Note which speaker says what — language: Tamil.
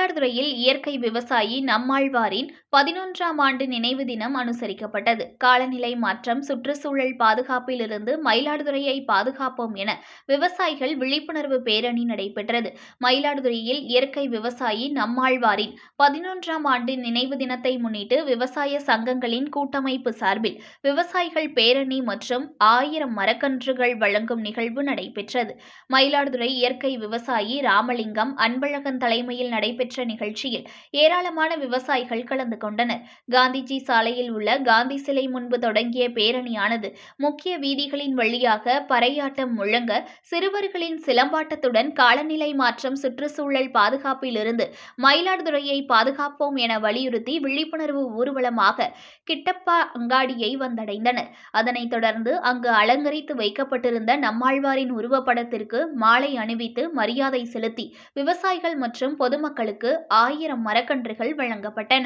Speaker 1: மயிலாடுதுறையில் இயற்கை விவசாயி நம்மாழ்வாரின் 11ஆம் ஆண்டு நினைவு தினம் அனுசரிக்கப்பட்டது. காலநிலை மாற்றம், சுற்றுச்சூழல் பாதுகாப்பிலிருந்து மயிலாடுதுறையை பாதுகாப்போம் என விவசாயிகள் விழிப்புணர்வு பேரணி நடைபெற்றது. மயிலாடுதுறையில் இயற்கை விவசாயி நம்மாழ்வாரின் 11ஆம் ஆண்டு நினைவு தினத்தை முன்னிட்டு விவசாய சங்கங்களின் கூட்டமைப்பு சார்பில் விவசாயிகள் பேரணி மற்றும் 1000 மரக்கன்றுகள் வழங்கும் நிகழ்வு நடைபெற்றது. மயிலாடுதுறை இயற்கை விவசாயி ராமலிங்கம் அன்பழகன் தலைமையில் நடைபெற்ற நிகழ்ச்சியில் ஏராளமான விவசாயிகள் கலந்து கொண்டனர். காந்திஜி சாலையில் உள்ள காந்தி சிலை முன்பு தொடங்கிய பேரணியானது முக்கிய வீதிகளின் வழியாக பறையாட்டம் முழங்க, சிறுவர்களின் சிலம்பாட்டத்துடன் காலநிலை மாற்றம், சுற்றுச்சூழல் பாதுகாப்பிலிருந்து மயிலாடுதுறையை பாதுகாப்போம் என வலியுறுத்தி விழிப்புணர்வு ஊர்வலமாக கிட்டப்பா அங்காடியை வந்தடைந்தனர். அதனைத் தொடர்ந்து அங்கு அலங்கரித்து வைக்கப்பட்டிருந்த நம்மாழ்வாரின் உருவப்படத்திற்கு மாலை அணிவித்து மரியாதை செலுத்தி விவசாயிகள் மற்றும் பொதுமக்களுக்கு 1000 மரக்கன்றுகள் வழங்கப்பட்டன.